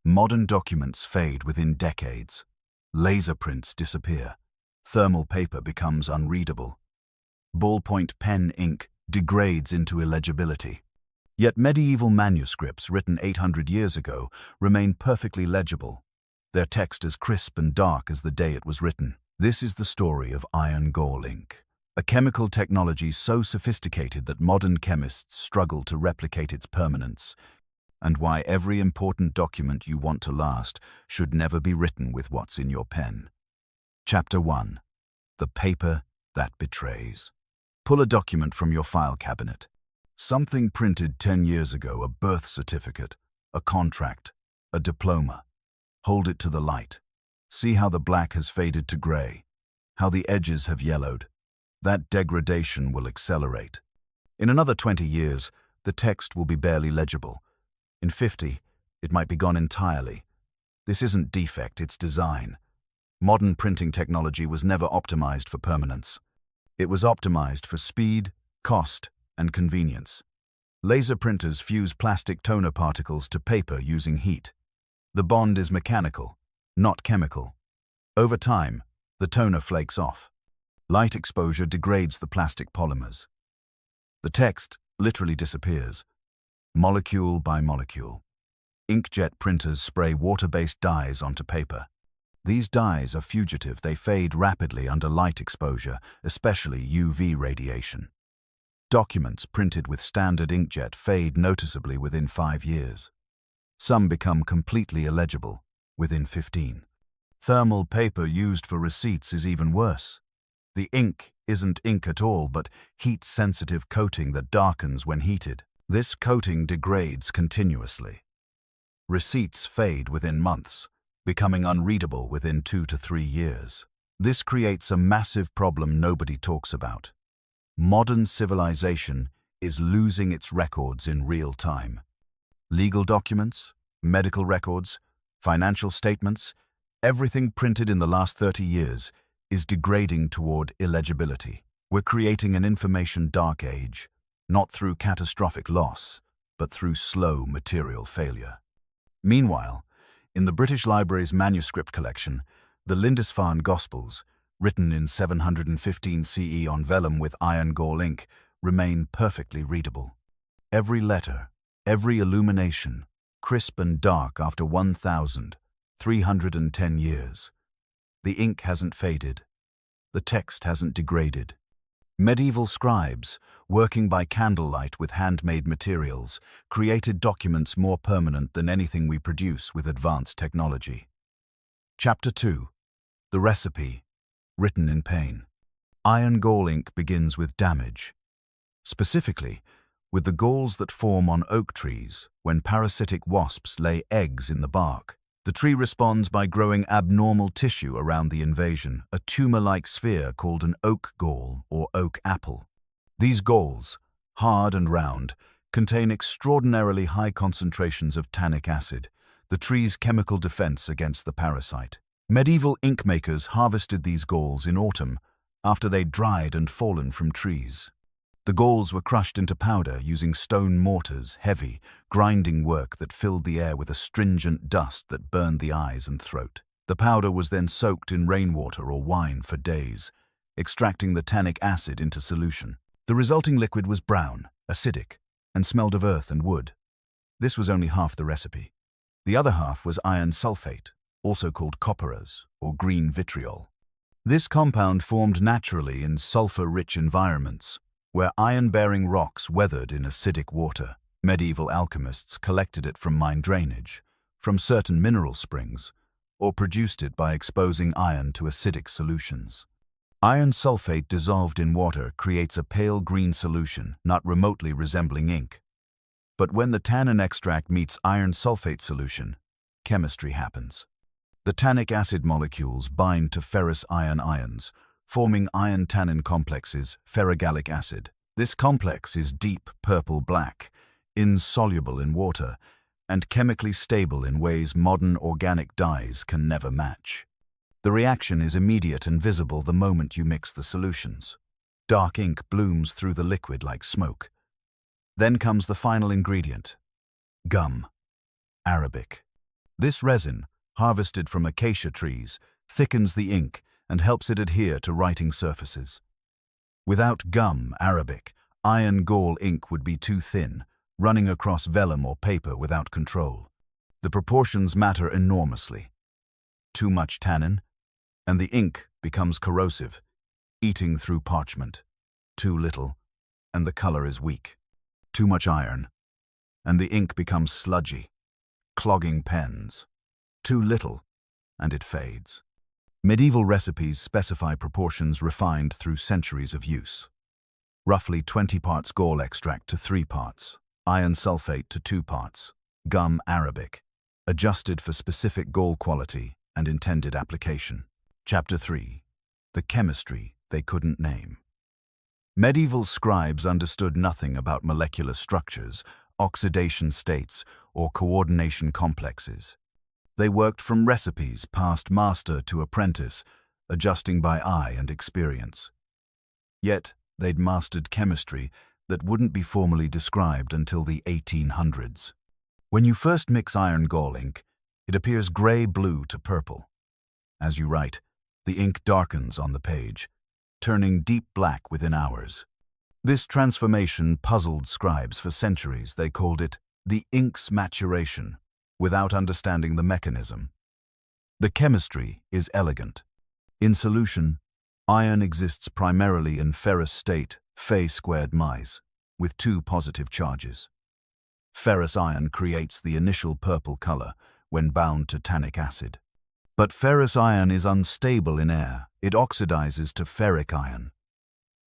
Modern documents fade within decades. Laser prints disappear. Thermal paper becomes unreadable. Ballpoint pen ink degrades into illegibility. Yet medieval manuscripts written 800 years ago remain perfectly legible, their text as crisp and dark as the day it was written. This is the story of iron gall ink, a chemical technology so sophisticated that modern chemists struggle to replicate its permanence, and why every important document you want to last should never be written with what's in your pen. Chapter 1. The paper that betrays. Pull a document from your file cabinet. Something printed 10 years ago, a birth certificate, a contract, a diploma. Hold it to the light. See how the black has faded to gray, how the edges have yellowed. That degradation will accelerate. In another 20 years, the text will be barely legible. In 50, it might be gone entirely. This isn't defect, it's design. Modern printing technology was never optimized for permanence. It was optimized for speed, cost, and convenience. Laser printers fuse plastic toner particles to paper using heat. The bond is mechanical, not chemical. Over time, the toner flakes off. Light exposure degrades the plastic polymers. The text literally disappears, molecule by molecule. Inkjet printers spray water-based dyes onto paper. These dyes are fugitive. They fade rapidly under light exposure, especially UV radiation. Documents printed with standard inkjet fade noticeably within 5 years. Some become completely illegible within 15. Thermal paper used for receipts is even worse. The ink isn't ink at all, but heat-sensitive coating that darkens when heated. This coating degrades continuously. Receipts fade within months, becoming unreadable within 2 to 3 years. This creates a massive problem nobody talks about. Modern civilization is losing its records in real time. Legal documents, medical records, financial statements, everything printed in the last 30 years is degrading toward illegibility. We're creating an information dark age, not through catastrophic loss, but through slow material failure. Meanwhile, in the British Library's manuscript collection, the Lindisfarne Gospels, written in 715 CE on vellum with iron gall ink, remain perfectly readable. Every letter, every illumination, crisp and dark after 1,310 years. The ink hasn't faded. The text hasn't degraded. Medieval scribes, working by candlelight with handmade materials, created documents more permanent than anything we produce with advanced technology. Chapter 2. The recipe, written in pain. Iron gall ink begins with damage. Specifically, with the galls that form on oak trees when parasitic wasps lay eggs in the bark. The tree responds by growing abnormal tissue around the invasion, a tumor-like sphere called an oak gall or oak apple. These galls, hard and round, contain extraordinarily high concentrations of tannic acid, the tree's chemical defense against the parasite. Medieval ink makers harvested these galls in autumn after they'd dried and fallen from trees. The galls were crushed into powder using stone mortars, heavy, grinding work that filled the air with a stringent dust that burned the eyes and throat. The powder was then soaked in rainwater or wine for days, extracting the tannic acid into solution. The resulting liquid was brown, acidic, and smelled of earth and wood. This was only half the recipe. The other half was iron sulfate, also called copperas or green vitriol. This compound formed naturally in sulfur-rich environments, where iron-bearing rocks weathered in acidic water. Medieval alchemists collected it from mine drainage, from certain mineral springs, or produced it by exposing iron to acidic solutions. Iron sulfate dissolved in water creates a pale green solution not remotely resembling ink. But when the tannin extract meets iron sulfate solution, chemistry happens. The tannic acid molecules bind to ferrous iron ions, forming iron-tannin complexes, ferrogallic acid. This complex is deep purple-black, insoluble in water, and chemically stable in ways modern organic dyes can never match. The reaction is immediate and visible the moment you mix the solutions. Dark ink blooms through the liquid like smoke. Then comes the final ingredient: gum, Arabic. This resin, harvested from acacia trees, thickens the ink and helps it adhere to writing surfaces. Without gum, Arabic, iron gall ink would be too thin, running across vellum or paper without control. The proportions matter enormously. Too much tannin, and the ink becomes corrosive, eating through parchment. Too little, and the color is weak. Too much iron, and the ink becomes sludgy, clogging pens. Too little, and it fades. Medieval recipes specify proportions refined through centuries of use. Roughly 20 parts gall extract to 3 parts, iron sulfate to 2 parts, gum Arabic, adjusted for specific gall quality and intended application. Chapter 3. The chemistry they couldn't name. Medieval scribes understood nothing about molecular structures, oxidation states, or coordination complexes. They worked from recipes passed master to apprentice, adjusting by eye and experience. Yet, they'd mastered chemistry that wouldn't be formally described until the 1800s. When you first mix iron gall ink, it appears gray-blue to purple. As you write, the ink darkens on the page, turning deep black within hours. This transformation puzzled scribes for centuries. They called it the ink's maturation, without understanding the mechanism. The chemistry is elegant. In solution, iron exists primarily in ferrous state, Fe²-, with 2 positive charges. Ferrous iron creates the initial purple color when bound to tannic acid. But ferrous iron is unstable in air. It oxidizes to ferric iron,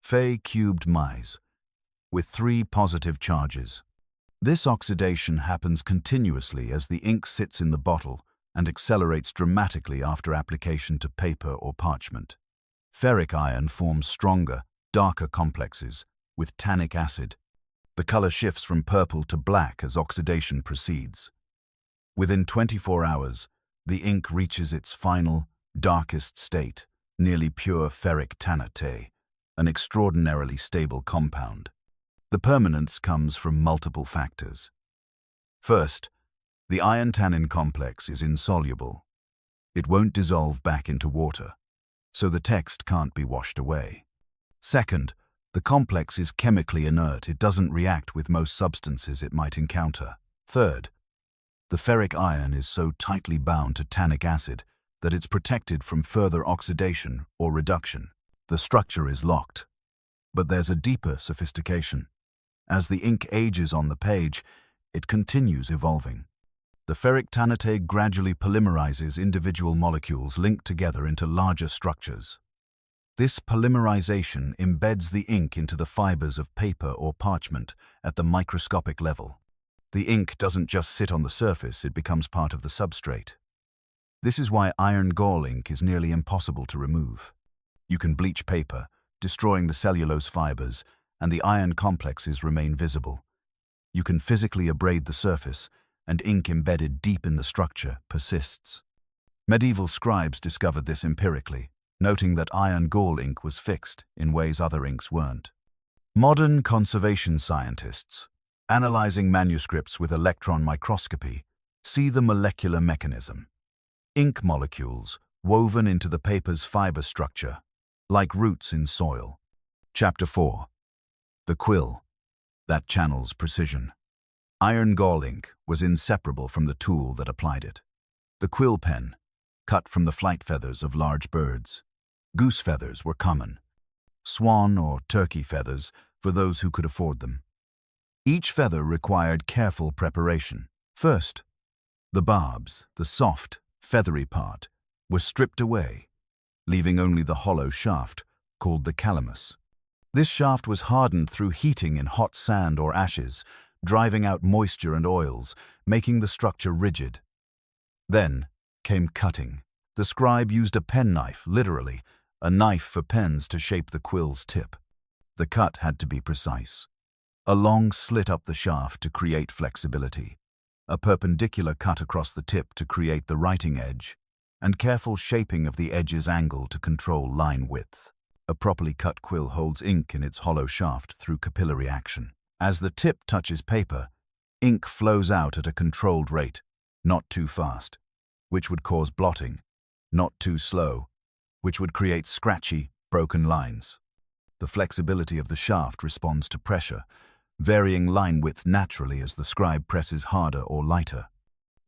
Fe³-, with 3 positive charges. This oxidation happens continuously as the ink sits in the bottle and accelerates dramatically after application to paper or parchment. Ferric iron forms stronger, darker complexes with tannic acid. The color shifts from purple to black as oxidation proceeds. Within 24 hours, the ink reaches its final, darkest state, nearly pure ferric tannate, an extraordinarily stable compound. The permanence comes from multiple factors. First, the iron-tannin complex is insoluble. It won't dissolve back into water, so the text can't be washed away. Second, the complex is chemically inert. It doesn't react with most substances it might encounter. Third, the ferric iron is so tightly bound to tannic acid that it's protected from further oxidation or reduction. The structure is locked. But there's a deeper sophistication. As the ink ages on the page, it continues evolving. The ferric tannate gradually polymerizes individual molecules linked together into larger structures. This polymerization embeds the ink into the fibers of paper or parchment at the microscopic level. The ink doesn't just sit on the surface, it becomes part of the substrate. This is why iron gall ink is nearly impossible to remove. You can bleach paper, destroying the cellulose fibers, and the iron complexes remain visible. You can physically abrade the surface, and ink embedded deep in the structure persists. Medieval scribes discovered this empirically, noting that iron gall ink was fixed in ways other inks weren't. Modern conservation scientists, analyzing manuscripts with electron microscopy, see the molecular mechanism. Ink molecules woven into the paper's fiber structure, like roots in soil. Chapter 4. The quill, that channels precision. Iron gall ink was inseparable from the tool that applied it. The quill pen, cut from the flight feathers of large birds. Goose feathers were common. Swan or turkey feathers for those who could afford them. Each feather required careful preparation. First, the barbs, the soft, feathery part, were stripped away, leaving only the hollow shaft, called the calamus. This shaft was hardened through heating in hot sand or ashes, driving out moisture and oils, making the structure rigid. Then came cutting. The scribe used a penknife, literally, a knife for pens to shape the quill's tip. The cut had to be precise. A long slit up the shaft to create flexibility, a perpendicular cut across the tip to create the writing edge, and careful shaping of the edge's angle to control line width. A properly cut quill holds ink in its hollow shaft through capillary action. As the tip touches paper, ink flows out at a controlled rate, not too fast. which would cause blotting, not too slow, which would create scratchy, broken lines. The flexibility of the shaft responds to pressure, varying line width naturally as the scribe presses harder or lighter.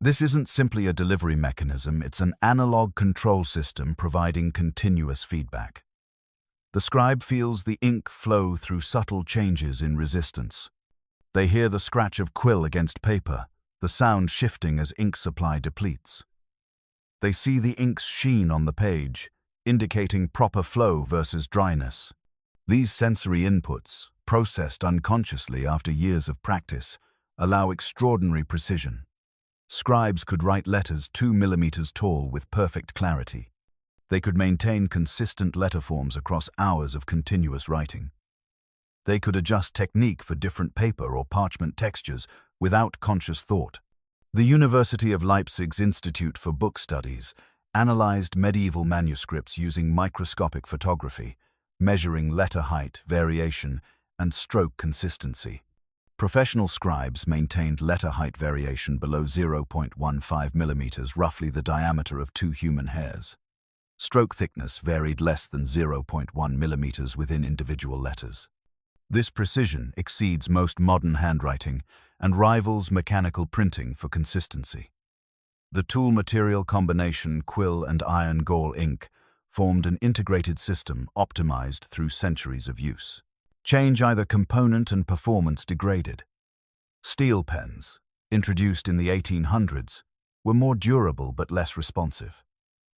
This isn't simply a delivery mechanism, it's an analog control system providing continuous feedback. The scribe feels the ink flow through subtle changes in resistance. They hear the scratch of quill against paper, the sound shifting as ink supply depletes. They see the ink's sheen on the page, indicating proper flow versus dryness. These sensory inputs, processed unconsciously after years of practice, allow extraordinary precision. Scribes could write letters 2 millimeters tall with perfect clarity. They could maintain consistent letter forms across hours of continuous writing. They could adjust technique for different paper or parchment textures without conscious thought. The University of Leipzig's Institute for Book Studies analyzed medieval manuscripts using microscopic photography, measuring letter height, variation, and stroke consistency. Professional scribes maintained letter height variation below 0.15 millimeters, roughly the diameter of 2 human hairs. Stroke thickness varied less than 0.1 millimeters within individual letters. This precision exceeds most modern handwriting and rivals mechanical printing for consistency. The tool-material combination quill and iron gall ink formed an integrated system optimized through centuries of use. Change either component and performance degraded. Steel pens, introduced in the 1800s, were more durable but less responsive.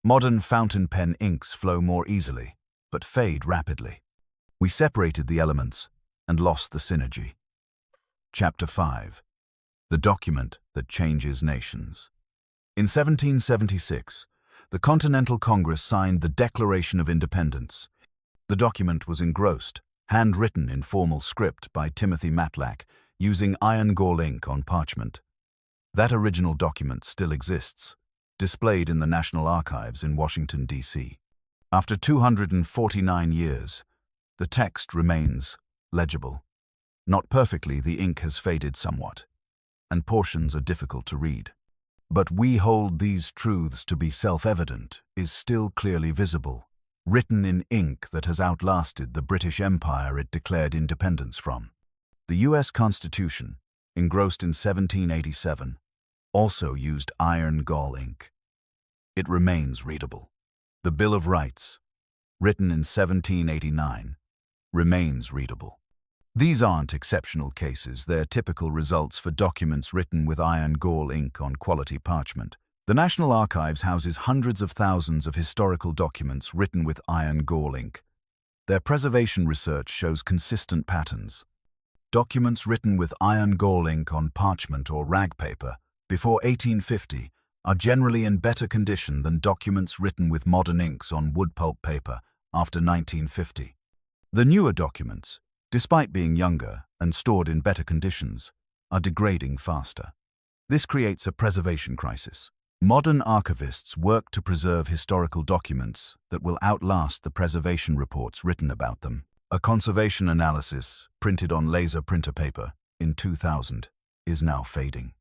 Modern fountain pen inks flow more easily, but fade rapidly. We separated the elements and lost the synergy. Chapter 5. The document that changes nations. In 1776, the Continental Congress signed the Declaration of Independence. The document was engrossed, handwritten in formal script by Timothy Matlack, using iron gall ink on parchment. That original document still exists, displayed in the National Archives in Washington, D.C. After 249 years, the text remains legible. Not perfectly, the ink has faded somewhat, and portions are difficult to read. But we hold these truths to be self-evident, is still clearly visible, written in ink that has outlasted the British Empire it declared independence from. The U.S. Constitution, engrossed in 1787, also used iron gall ink. It remains readable. The Bill of Rights, written in 1789, remains readable. These aren't exceptional cases, they're typical results for documents written with iron gall ink on quality parchment. The National Archives houses hundreds of thousands of historical documents written with iron gall ink. Their preservation research shows consistent patterns. Documents written with iron gall ink on parchment or rag paper before 1850 are generally in better condition than documents written with modern inks on wood pulp paper after 1950. The newer documents, despite being younger and stored in better conditions, are degrading faster. This creates a preservation crisis. Modern archivists work to preserve historical documents that will outlast the preservation reports written about them. A conservation analysis, printed on laser printer paper in 2000, is now fading.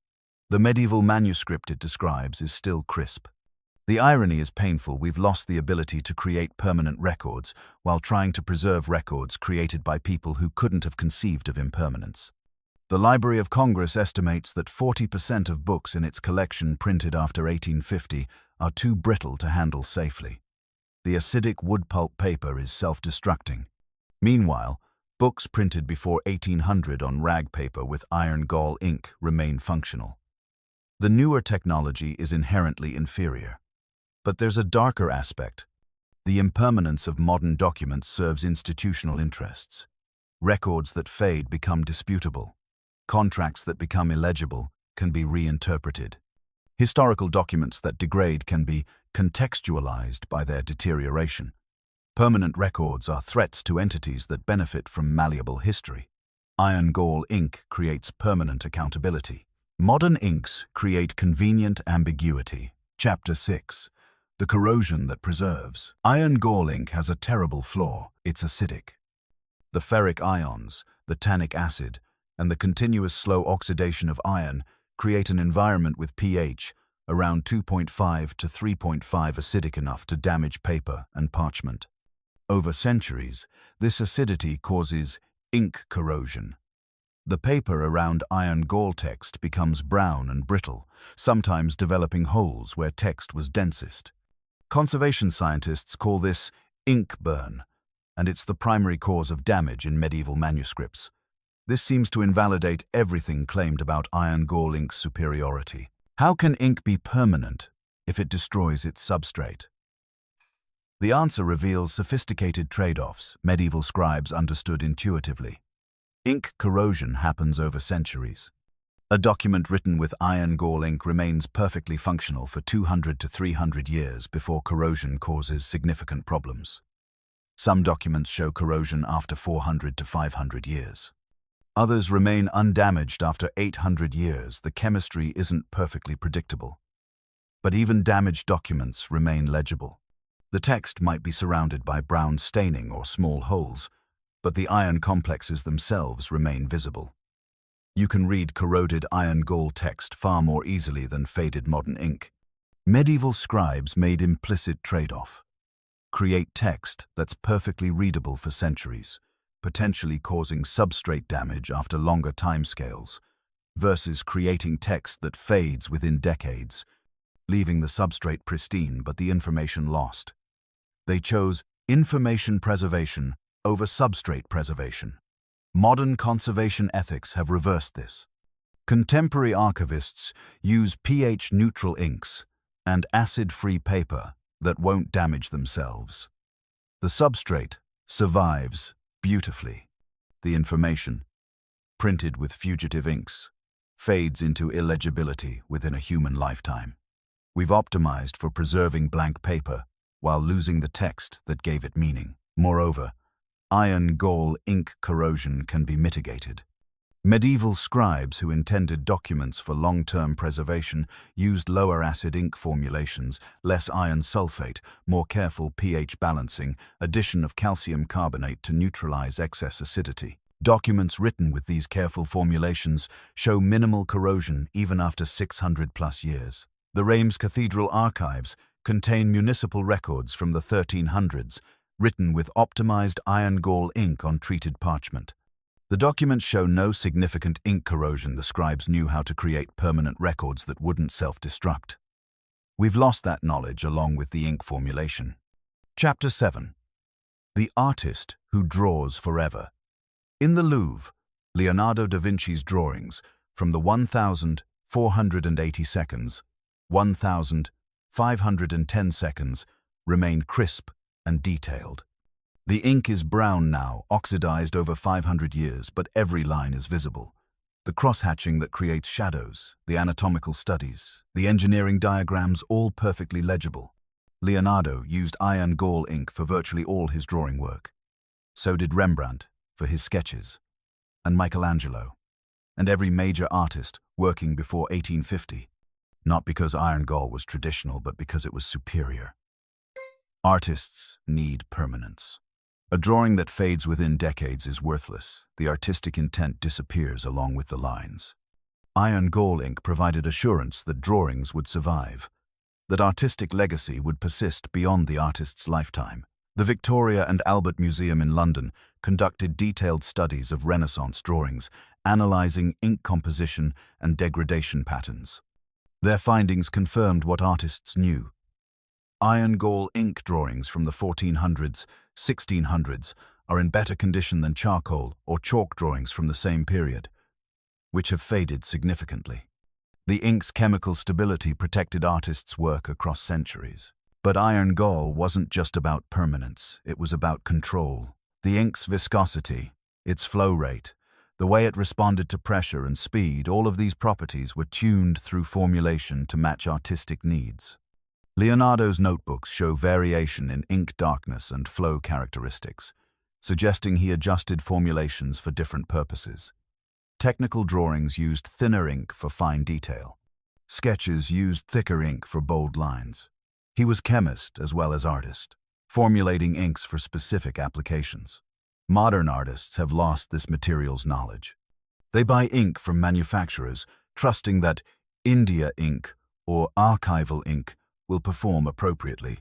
The medieval manuscript it describes is still crisp. The irony is painful. We've lost the ability to create permanent records while trying to preserve records created by people who couldn't have conceived of impermanence. The Library of Congress estimates that 40% of books in its collection printed after 1850 are too brittle to handle safely. The acidic wood pulp paper is self-destructing. Meanwhile, books printed before 1800 on rag paper with iron gall ink remain functional. The newer technology is inherently inferior. But there's a darker aspect. The impermanence of modern documents serves institutional interests. Records that fade become disputable. Contracts that become illegible can be reinterpreted. Historical documents that degrade can be contextualized by their deterioration. Permanent records are threats to entities that benefit from malleable history. Iron gall ink creates permanent accountability. Modern inks create convenient ambiguity. Chapter 6. The corrosion that preserves. Iron gall ink has a terrible flaw. It's acidic. The ferric ions, the tannic acid, and the continuous slow oxidation of iron create an environment with pH around 2.5 to 3.5 acidic enough to damage paper and parchment. Over centuries, this acidity causes ink corrosion. The paper around iron gall text becomes brown and brittle, sometimes developing holes where text was densest. Conservation scientists call this ink burn, and it's the primary cause of damage in medieval manuscripts. This seems to invalidate everything claimed about iron gall ink's superiority. How can ink be permanent if it destroys its substrate? The answer reveals sophisticated trade-offs medieval scribes understood intuitively. Ink corrosion happens over centuries. A document written with iron gall ink remains perfectly functional for 200 to 300 years before corrosion causes significant problems. Some documents show corrosion after 400 to 500 years. Others remain undamaged after 800 years. The chemistry isn't perfectly predictable. But even damaged documents remain legible. The text might be surrounded by brown staining or small holes, but the iron complexes themselves remain visible. You can read corroded iron gall text far more easily than faded modern ink. Medieval scribes made implicit trade-off. Create text that's perfectly readable for centuries, potentially causing substrate damage after longer timescales, versus creating text that fades within decades, leaving the substrate pristine but the information lost. They chose information preservation over substrate preservation. Modern conservation ethics have reversed this. Contemporary archivists use pH-neutral inks and acid-free paper that won't damage themselves. The substrate survives beautifully. The information, printed with fugitive inks, fades into illegibility within a human lifetime. We've optimized for preserving blank paper while losing the text that gave it meaning. Moreover, iron gall ink corrosion can be mitigated. Medieval scribes who intended documents for long-term preservation used lower acid ink formulations, less iron sulfate, more careful pH balancing, addition of calcium carbonate to neutralize excess acidity. Documents written with these careful formulations show minimal corrosion even after 600+ years. The Reims Cathedral archives contain municipal records from the 1300s, written with optimized iron gall ink on treated parchment. The documents show no significant ink corrosion. The scribes knew how to create permanent records that wouldn't self-destruct. We've lost that knowledge along with the ink formulation. Chapter 7. The Artist Who Draws Forever. In the Louvre, Leonardo da Vinci's drawings, from the 1,480 seconds, 1,510 seconds, remain crisp and detailed. The ink is brown now, oxidized over 500 years, but every line is visible. The cross-hatching that creates shadows, the anatomical studies, the engineering diagrams, all perfectly legible. Leonardo used iron gall ink for virtually all his drawing work. So did Rembrandt for his sketches, and Michelangelo, and every major artist working before 1850. Not because iron gall was traditional, but because it was superior. Artists need permanence. A drawing that fades within decades is worthless. The artistic intent disappears along with the lines. Iron gall ink provided assurance that drawings would survive, that artistic legacy would persist beyond the artist's lifetime. The Victoria and Albert Museum in London conducted detailed studies of Renaissance drawings, analyzing ink composition and degradation patterns. Their findings confirmed what artists knew. Iron gall ink drawings from the 1400s, 1600s are in better condition than charcoal or chalk drawings from the same period, which have faded significantly. The ink's chemical stability protected artists' work across centuries. But iron gall wasn't just about permanence, it was about control. The ink's viscosity, its flow rate, the way it responded to pressure and speed, all of these properties were tuned through formulation to match artistic needs. Leonardo's notebooks show variation in ink darkness and flow characteristics, suggesting he adjusted formulations for different purposes. Technical drawings used thinner ink for fine detail. Sketches used thicker ink for bold lines. He was chemist as well as artist, formulating inks for specific applications. Modern artists have lost this material's knowledge. They buy ink from manufacturers, trusting that India ink or archival ink will perform appropriately.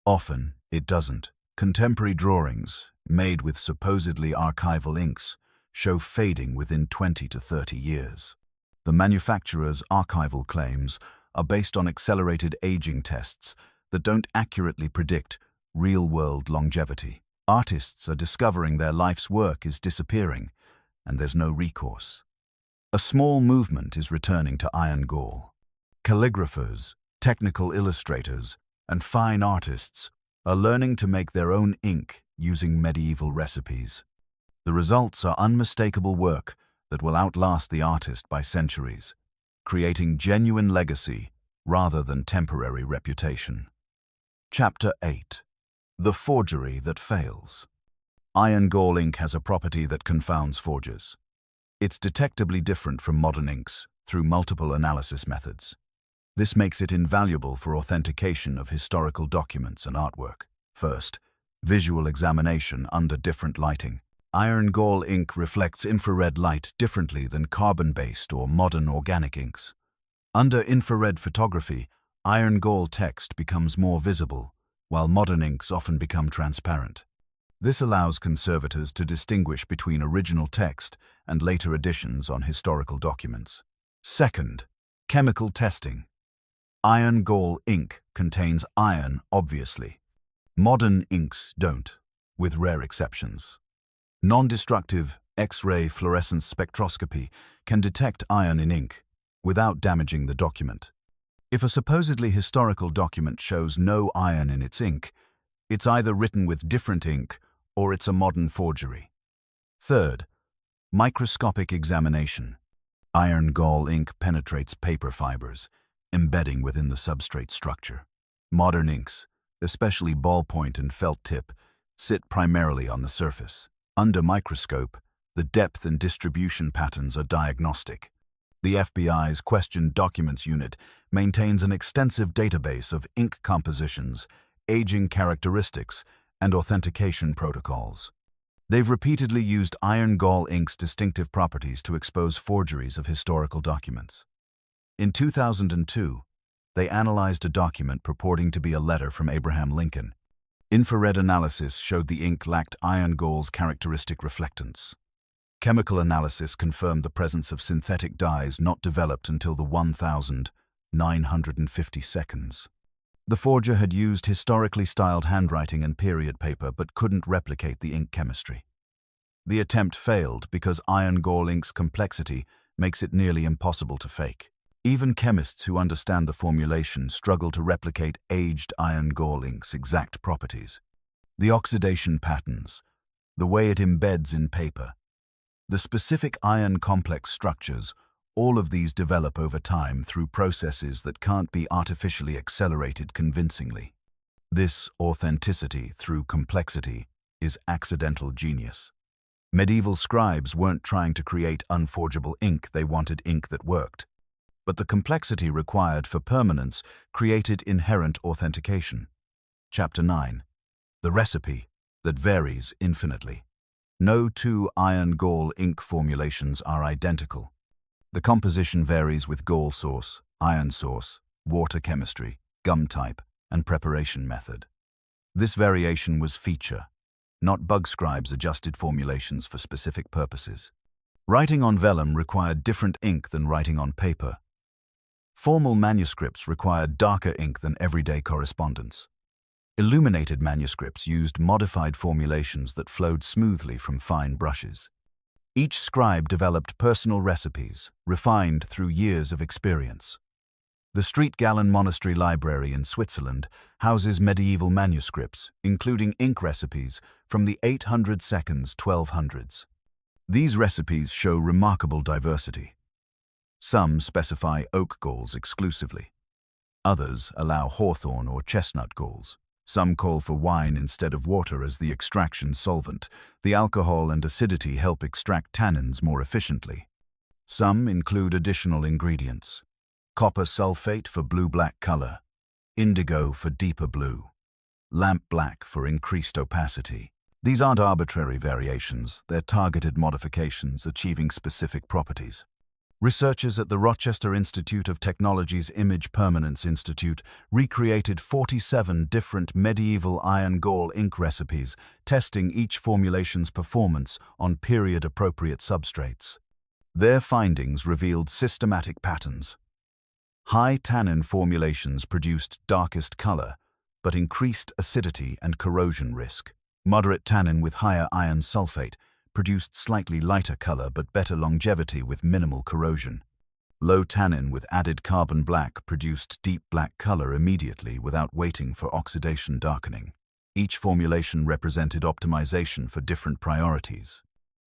Often, it doesn't. Contemporary drawings, made with supposedly archival inks, show fading within 20 to 30 years. The manufacturer's archival claims are based on accelerated aging tests that don't accurately predict real-world longevity. Artists are discovering their life's work is disappearing, and there's no recourse. A small movement is returning to iron gall. Calligraphers, technical illustrators, and fine artists are learning to make their own ink using medieval recipes. The results are unmistakable work that will outlast the artist by centuries, creating genuine legacy rather than temporary reputation. Chapter 8. The Forgery That Fails. Iron gall ink has a property that confounds forgers. It's detectably different from modern inks through multiple analysis methods. This makes it invaluable for authentication of historical documents and artwork. First, visual examination under different lighting. Iron gall ink reflects infrared light differently than carbon-based or modern organic inks. Under infrared photography, iron gall text becomes more visible, while modern inks often become transparent. This allows conservators to distinguish between original text and later additions on historical documents. Second, chemical testing. Iron gall ink contains iron, obviously. Modern inks don't, with rare exceptions. Non-destructive X-ray fluorescence spectroscopy can detect iron in ink without damaging the document. If a supposedly historical document shows no iron in its ink, it's either written with different ink or it's a modern forgery. Third, microscopic examination. Iron gall ink penetrates paper fibers, embedding within the substrate structure. Modern inks, especially ballpoint and felt tip, sit primarily on the surface. Under microscope, the depth and distribution patterns are diagnostic. The FBI's Questioned Documents Unit maintains an extensive database of ink compositions, aging characteristics, and authentication protocols. They've repeatedly used iron gall ink's distinctive properties to expose forgeries of historical documents. In 2002, they analyzed a document purporting to be a letter from Abraham Lincoln. Infrared analysis showed the ink lacked iron gall's characteristic reflectance. Chemical analysis confirmed the presence of synthetic dyes not developed until the 1950 seconds. The forger had used historically styled handwriting and period paper but couldn't replicate the ink chemistry. The attempt failed because iron gall ink's complexity makes it nearly impossible to fake. Even chemists who understand the formulation struggle to replicate aged iron gall ink's exact properties. The oxidation patterns, the way it embeds in paper, the specific iron complex structures, all of these develop over time through processes that can't be artificially accelerated convincingly. This authenticity through complexity is accidental genius. Medieval scribes weren't trying to create unforgeable ink, they wanted ink that worked. But the complexity required for permanence created inherent authentication. Chapter 9. The Recipe That Varies Infinitely. No two iron gall ink formulations are identical. The composition varies with gall source, iron source, water chemistry, gum type, and preparation method. This variation was feature, not bug scribes adjusted formulations for specific purposes. Writing on vellum required different ink than writing on paper. Formal manuscripts required darker ink than everyday correspondence. Illuminated manuscripts used modified formulations that flowed smoothly from fine brushes. Each scribe developed personal recipes, refined through years of experience. The St. Gallen Monastery Library in Switzerland houses medieval manuscripts, including ink recipes from the 800s, 1200s. These recipes show remarkable diversity. Some specify oak galls exclusively. Others allow hawthorn or chestnut galls. Some call for wine instead of water as the extraction solvent. The alcohol and acidity help extract tannins more efficiently. Some include additional ingredients: copper sulfate for blue-black color, indigo for deeper blue, lamp black for increased opacity. These aren't arbitrary variations, they're targeted modifications achieving specific properties. Researchers at the Rochester Institute of Technology's Image Permanence Institute recreated 47 different medieval iron gall ink recipes, testing each formulation's performance on period-appropriate substrates. Their findings revealed systematic patterns. High tannin formulations produced darkest color, but increased acidity and corrosion risk. Moderate tannin with higher iron sulfate produced slightly lighter color but better longevity with minimal corrosion. Low tannin with added carbon black produced deep black color immediately without waiting for oxidation darkening. Each formulation represented optimization for different priorities.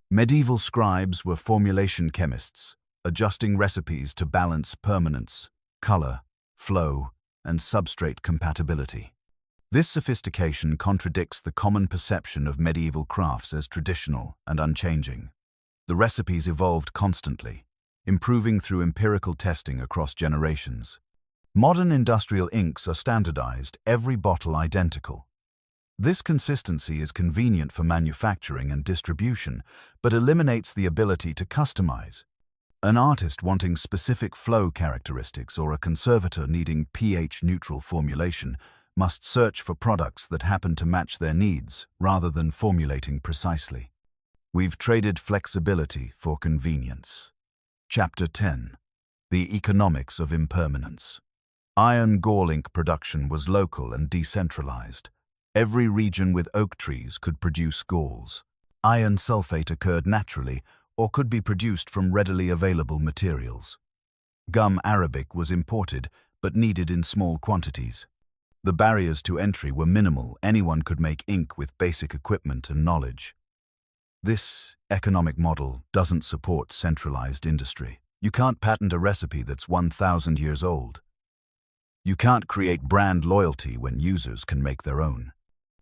Medieval scribes were formulation chemists, adjusting recipes to balance permanence, color, flow, and substrate compatibility. This sophistication contradicts the common perception of medieval crafts as traditional and unchanging. The recipes evolved constantly, improving through empirical testing across generations. Modern industrial inks are standardized, every bottle identical. This consistency is convenient for manufacturing and distribution, but eliminates the ability to customize. An artist wanting specific flow characteristics or a conservator needing pH-neutral formulation must search for products that happen to match their needs rather than formulating precisely. We've traded flexibility for convenience. Chapter 10. The Economics of Impermanence. Iron gall ink production was local and decentralized. Every region with oak trees could produce galls. Iron sulfate occurred naturally or could be produced from readily available materials. Gum arabic was imported but needed in small quantities. The barriers to entry were minimal. Anyone could make ink with basic equipment and knowledge. This economic model doesn't support centralized industry. You can't patent a recipe that's 1,000 years old. You can't create brand loyalty when users can make their own.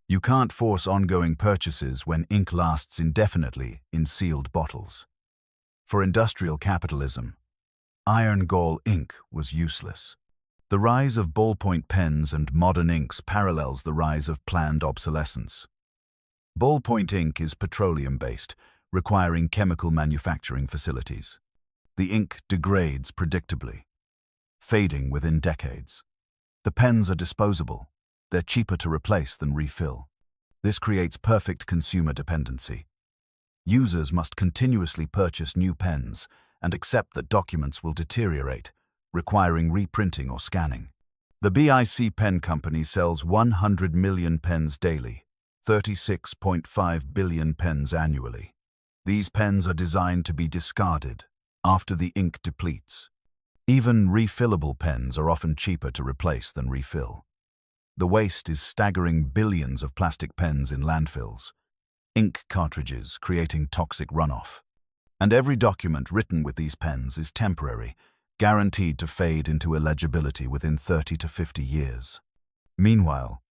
You can't force ongoing purchases when ink lasts indefinitely in sealed bottles. For industrial capitalism, iron gall ink was useless. The rise of ballpoint pens and modern inks parallels the rise of planned obsolescence. Ballpoint ink is petroleum-based, requiring chemical manufacturing facilities. The ink degrades predictably, fading within decades. The pens are disposable. They're cheaper to replace than refill. This creates perfect consumer dependency. Users must continuously purchase new pens and accept that documents will deteriorate, requiring reprinting or scanning. The BIC Pen Company sells 100 million pens daily, 36.5 billion pens annually. These pens are designed to be discarded after the ink depletes. Even refillable pens are often cheaper to replace than refill. The waste is staggering, billions of plastic pens in landfills, ink cartridges creating toxic runoff. And every document written with these pens is temporary, guaranteed to fade into illegibility within 30 to 50 years. Meanwhile,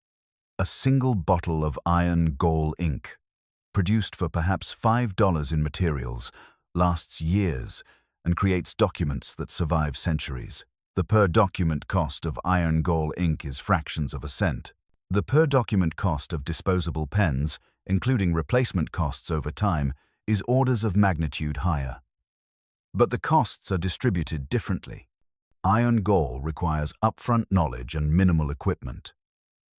a single bottle of iron gall ink, produced for perhaps $5 in materials, lasts years and creates documents that survive centuries. The per-document cost of iron gall ink is fractions of a cent. The per-document cost of disposable pens, including replacement costs over time, is orders of magnitude higher. But the costs are distributed differently. Iron gall requires upfront knowledge and minimal equipment.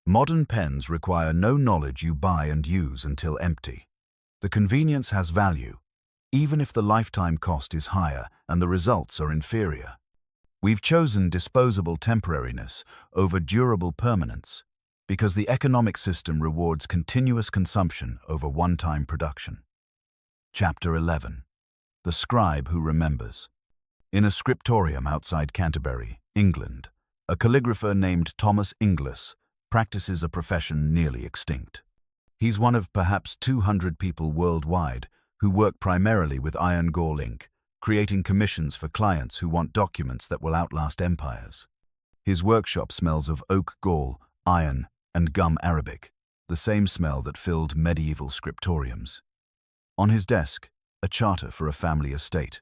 Modern pens require no knowledge. You buy and use until empty. The convenience has value, even if the lifetime cost is higher and the results are inferior. We've chosen disposable temporariness over durable permanence because the economic system rewards continuous consumption over one-time production. Chapter 11. The Scribe Who Remembers. In a scriptorium outside Canterbury, England, a calligrapher named Thomas Inglis practices a profession nearly extinct. He's one of perhaps 200 people worldwide who work primarily with iron gall ink, creating commissions for clients who want documents that will outlast empires. His workshop smells of oak gall, iron, and gum arabic, the same smell that filled medieval scriptoriums. On his desk, a charter for a family estate,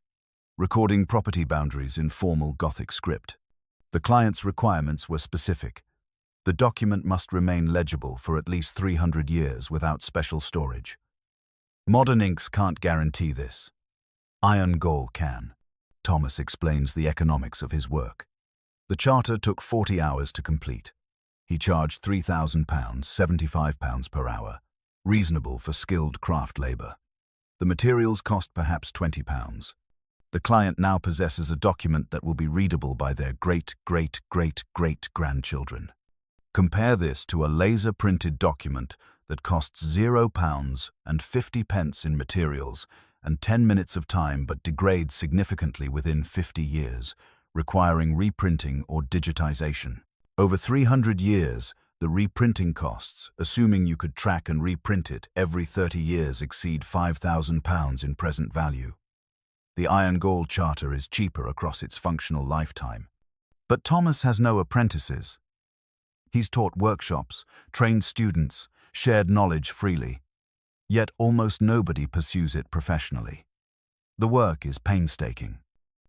recording property boundaries in formal Gothic script. The client's requirements were specific. The document must remain legible for at least 300 years without special storage. Modern inks can't guarantee this. Iron gall can. Thomas explains the economics of his work. The charter took 40 hours to complete. He charged £3,000, £75 per hour, reasonable for skilled craft labour. The materials cost perhaps £20. The client now possesses a document that will be readable by their great-great-great-great-grandchildren. Compare this to a laser-printed document that costs £0 and 50 pence in materials and 10 minutes of time but degrades significantly within 50 years, requiring reprinting or digitization. Over 300 years, the reprinting costs, assuming you could track and reprint it every 30 years, exceed £5,000 in present value. The Iron Gall Charter is cheaper across its functional lifetime. But Thomas has no apprentices. He's taught workshops, trained students, shared knowledge freely. Yet almost nobody pursues it professionally. The work is painstaking.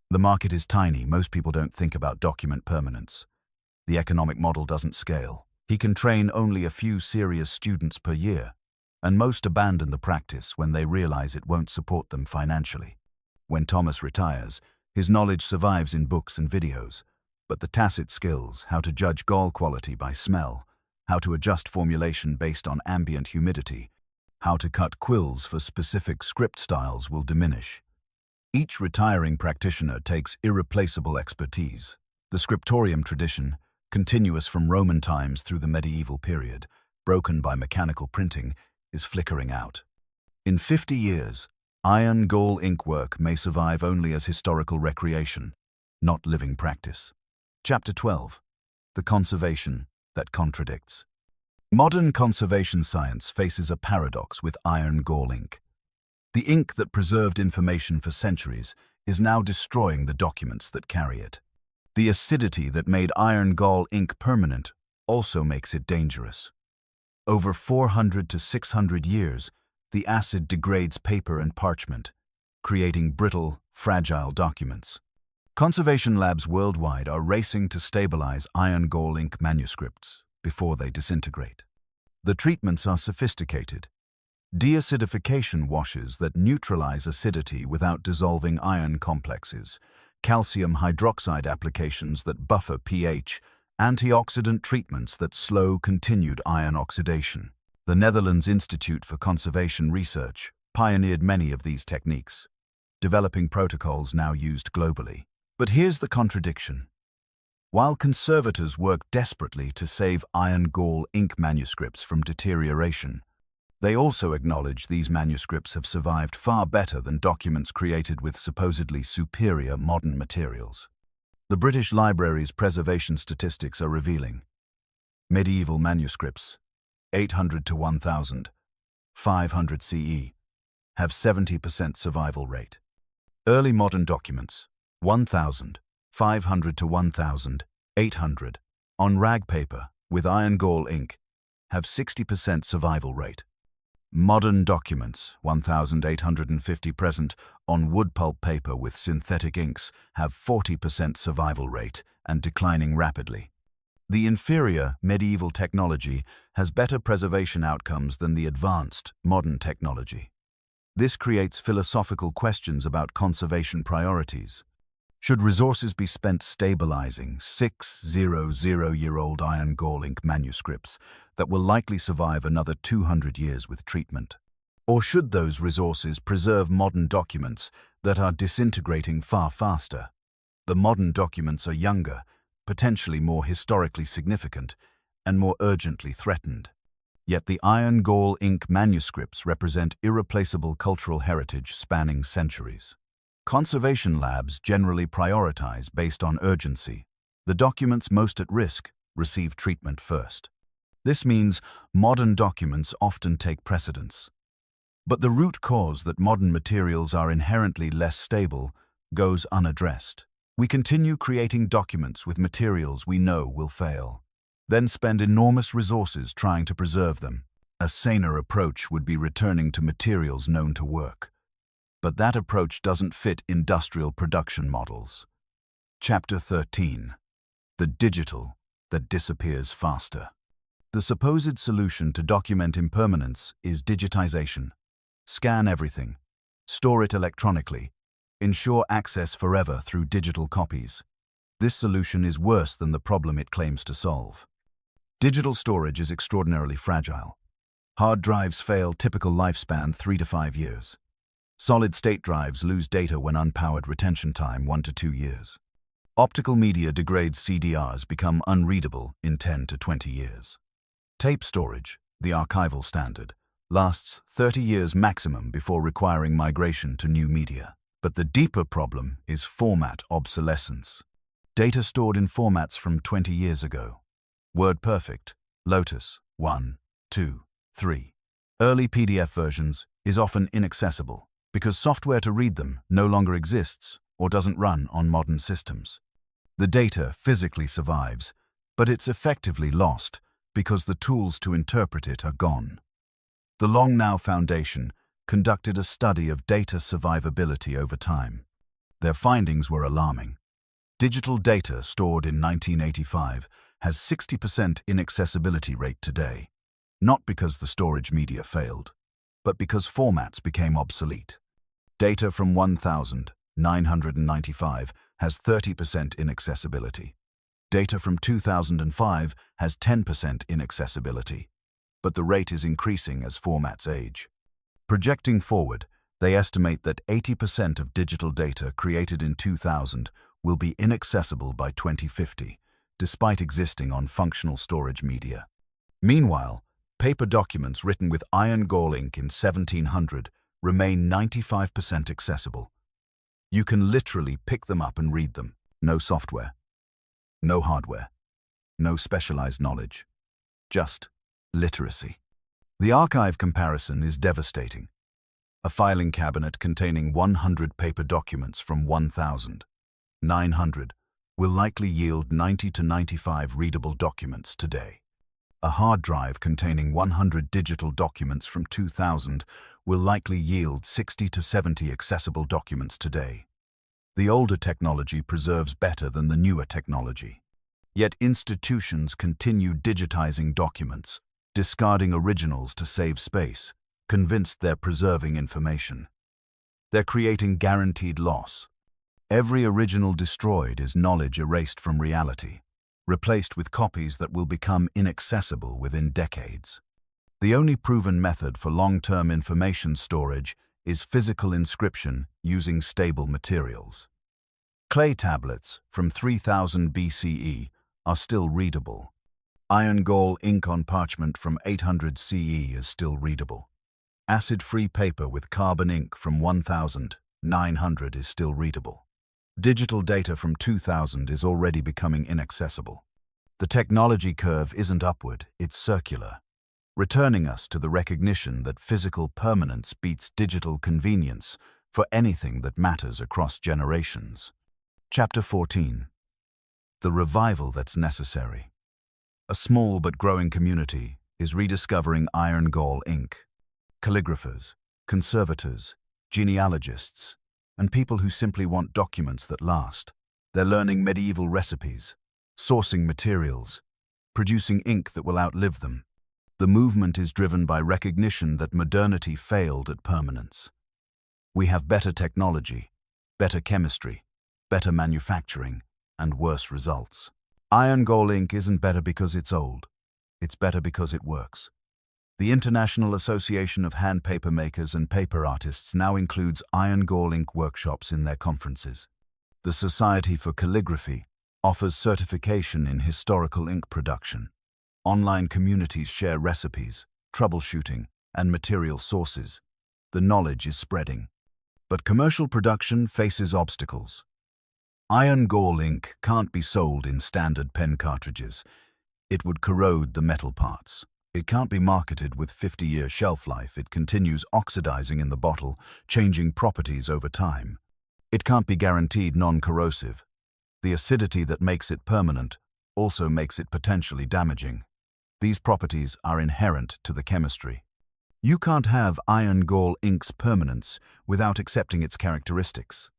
The market is tiny. Most people don't think about document permanence. The economic model doesn't scale. He can train only a few serious students per year, and most abandon the practice when they realize it won't support them financially. When Thomas retires, his knowledge survives in books and videos, but the tacit skills, how to judge gall quality by smell, how to adjust formulation based on ambient humidity, how to cut quills for specific script styles, will diminish. Each retiring practitioner takes irreplaceable expertise. The scriptorium tradition, continuous from Roman times through the medieval period, broken by mechanical printing, is flickering out. In 50 years, iron gall ink work may survive only as historical recreation, not living practice. Chapter 12. The conservation that contradicts. Modern conservation science faces a paradox with iron gall ink. The ink that preserved information for centuries is now destroying the documents that carry it. The acidity that made iron gall ink permanent also makes it dangerous. Over 400 to 600 years, the acid degrades paper and parchment, creating brittle, fragile documents. Conservation labs worldwide are racing to stabilize iron gall ink manuscripts before they disintegrate. The treatments are sophisticated. Deacidification washes that neutralize acidity without dissolving iron complexes, calcium hydroxide applications that buffer pH, antioxidant treatments that slow continued iron oxidation. The Netherlands Institute for Conservation Research pioneered many of these techniques, developing protocols now used globally. But here's the contradiction. While conservators work desperately to save iron gall ink manuscripts from deterioration, they also acknowledge these manuscripts have survived far better than documents created with supposedly superior modern materials. The British Library's preservation statistics are revealing. Medieval manuscripts, 800 to 1000, 500 CE, have 70% survival rate. Early modern documents, 1000, 500 to 1800, on rag paper with iron gall ink, have 60% survival rate. Modern documents, 1850 present, on wood pulp paper with synthetic inks, have 40% survival rate and declining rapidly. The inferior medieval technology has better preservation outcomes than the advanced modern technology. This creates philosophical questions about conservation priorities. Should resources be spent stabilizing 600-year-old iron gall ink manuscripts that will likely survive another 200 years with treatment? Or should those resources preserve modern documents that are disintegrating far faster? The modern documents are younger, potentially more historically significant, and more urgently threatened. Yet the iron gall ink manuscripts represent irreplaceable cultural heritage spanning centuries. Conservation labs generally prioritize based on urgency. The documents most at risk receive treatment first. This means modern documents often take precedence. But the root cause that modern materials are inherently less stable goes unaddressed. We continue creating documents with materials we know will fail, then spend enormous resources trying to preserve them. A saner approach would be returning to materials known to work. But that approach doesn't fit industrial production models. Chapter 13. The digital that disappears faster. The supposed solution to document impermanence is digitization. Scan everything, store it electronically, Ensure access forever through digital copies. This solution is worse than the problem it claims to solve. Digital storage is extraordinarily fragile. Hard drives fail, typical lifespan 3 to 5 years. Solid-state drives lose data when unpowered, retention time 1 to 2 years. Optical media degrades, CDRs become unreadable in 10 to 20 years. Tape storage, the archival standard, lasts 30 years maximum before requiring migration to new media. But the deeper problem is format obsolescence. Data stored in formats from 20 years ago. WordPerfect, Lotus, 1, 2, 3. Early PDF versions is often inaccessible because software to read them no longer exists or doesn't run on modern systems. The data physically survives, but it's effectively lost because the tools to interpret it are gone. The Long Now Foundation conducted a study of data survivability over time. Their findings were alarming. Digital data stored in 1985 has 60% inaccessibility rate today, not because the storage media failed, but because formats became obsolete. Data from 1995 has 30% inaccessibility. Data from 2005 has 10% inaccessibility, but the rate is increasing as formats age. Projecting forward, they estimate that 80% of digital data created in 2000 will be inaccessible by 2050, despite existing on functional storage media. Meanwhile, paper documents written with iron gall ink in 1700 remain 95% accessible. You can literally pick them up and read them. No software, no hardware, no specialized knowledge, just literacy. The archive comparison is devastating. A filing cabinet containing 100 paper documents from 1900 will likely yield 90 to 95 readable documents today. A hard drive containing 100 digital documents from 2000 will likely yield 60 to 70 accessible documents today. The older technology preserves better than the newer technology. Yet institutions continue digitizing documents, discarding originals to save space, convinced they're preserving information. They're creating guaranteed loss. Every original destroyed is knowledge erased from reality, replaced with copies that will become inaccessible within decades. The only proven method for long-term information storage is physical inscription using stable materials. Clay tablets from 3000 BCE are still readable. Iron gall ink on parchment from 800 CE is still readable. Acid-free paper with carbon ink from 1900 is still readable. Digital data from 2000 is already becoming inaccessible. The technology curve isn't upward, it's circular, returning us to the recognition that physical permanence beats digital convenience for anything that matters across generations. Chapter 14. The revival that's necessary. A small but growing community is rediscovering iron gall ink. Calligraphers, conservators, genealogists, and people who simply want documents that last. They're learning medieval recipes, sourcing materials, producing ink that will outlive them. The movement is driven by recognition that modernity failed at permanence. We have better technology, better chemistry, better manufacturing, and worse results. Iron gall ink isn't better because it's old. It's better because it works. The International Association of Hand Paper Makers and Paper Artists now includes iron gall ink workshops in their conferences. The Society for Calligraphy offers certification in historical ink production. Online communities share recipes, troubleshooting, and material sources. The knowledge is spreading. But commercial production faces obstacles. Iron gall ink can't be sold in standard pen cartridges. It would corrode the metal parts. It can't be marketed with 50-year shelf life. It continues oxidizing in the bottle, changing properties over time. It can't be guaranteed non-corrosive. The acidity that makes it permanent also makes it potentially damaging. These properties are inherent to the chemistry. You can't have iron gall ink's permanence without accepting its characteristics.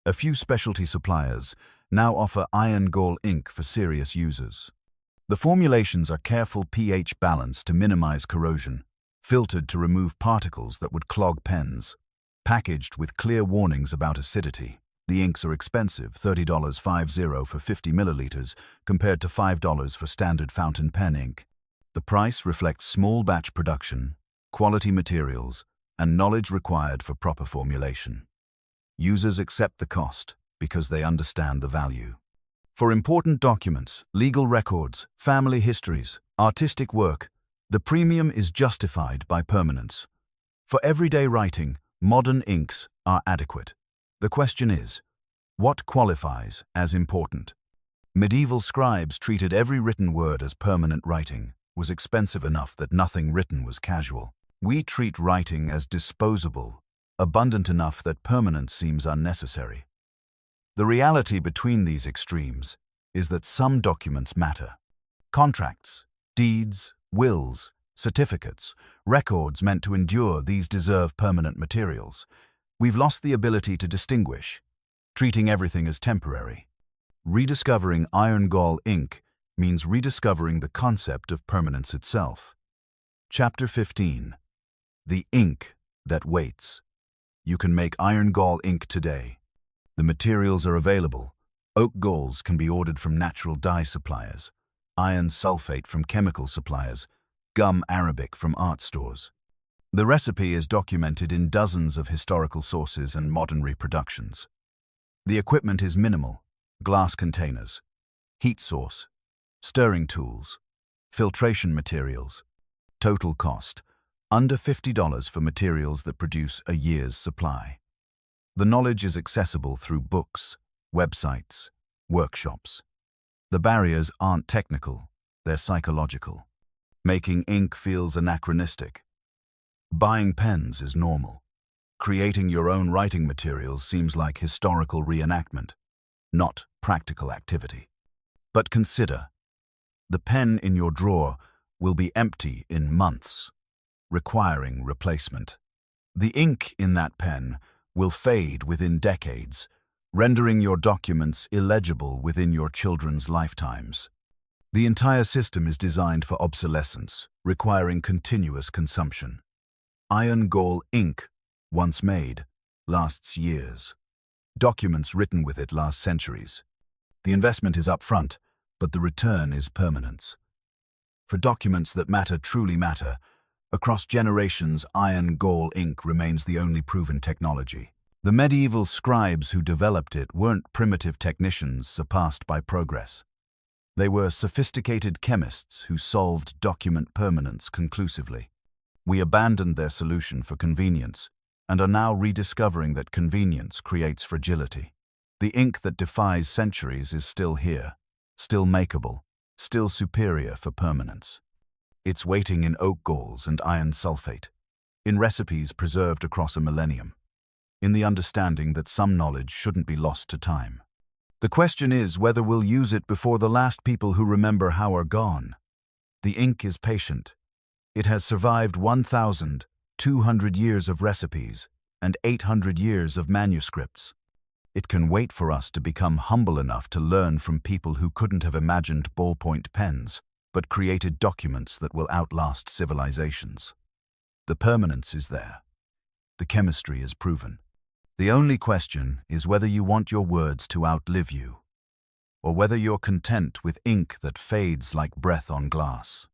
A few specialty suppliers now offer iron gall ink for serious users. The formulations are careful pH balance to minimize corrosion, filtered to remove particles that would clog pens. packaged with clear warnings about acidity. The inks are expensive, $30.50 for 50 milliliters, compared to $5 for standard fountain pen ink. The price reflects small batch production, quality materials, and knowledge required for proper formulation. Users accept the cost because they understand the value. For important documents, legal records, family histories, artistic work, the premium is justified by permanence. For everyday writing, modern inks are adequate. The question is, what qualifies as important? Medieval scribes treated every written word as permanent writing, was expensive enough that nothing written was casual. We treat writing as disposable, abundant enough that permanence seems unnecessary. The reality between these extremes is that some documents matter. Contracts, deeds, wills, certificates, records meant to endure, these deserve permanent materials. We've lost the ability to distinguish, treating everything as temporary. Rediscovering iron gall ink means rediscovering the concept of permanence itself. Chapter 15. The ink that waits. You can make iron gall ink today. The materials are available. Oak galls can be ordered from natural dye suppliers, iron sulfate from chemical suppliers, gum arabic from art stores. The recipe is documented in dozens of historical sources and modern reproductions. The equipment is minimal: glass containers, heat source, stirring tools, filtration materials. Total cost: under $50 for materials that produce a year's supply. The knowledge is accessible through books, websites, workshops. The barriers aren't technical, they're psychological. Making ink feels anachronistic. Buying pens is normal. Creating your own writing materials seems like historical reenactment, not practical activity. But consider, the pen in your drawer will be empty in months, requiring replacement. The ink in that pen will fade within decades, rendering your documents illegible within your children's lifetimes. The entire system is designed for obsolescence, requiring continuous consumption. Iron gall ink, once made, lasts years. Documents written with it last centuries. The investment is upfront, but the return is permanence. For documents that matter truly matter, across generations, iron gall ink remains the only proven technology. The medieval scribes who developed it weren't primitive technicians surpassed by progress. They were sophisticated chemists who solved document permanence conclusively. We abandoned their solution for convenience and are now rediscovering that convenience creates fragility. The ink that defies centuries is still here, still makeable, still superior for permanence. It's waiting in oak galls and iron sulfate, in recipes preserved across a millennium, in the understanding that some knowledge shouldn't be lost to time. The question is whether we'll use it before the last people who remember how are gone. The ink is patient. It has survived 1,200 years of recipes and 800 years of manuscripts. It can wait for us to become humble enough to learn from people who couldn't have imagined ballpoint pens, but created documents that will outlast civilizations. The permanence is there. The chemistry is proven. The only question is whether you want your words to outlive you, or whether you're content with ink that fades like breath on glass.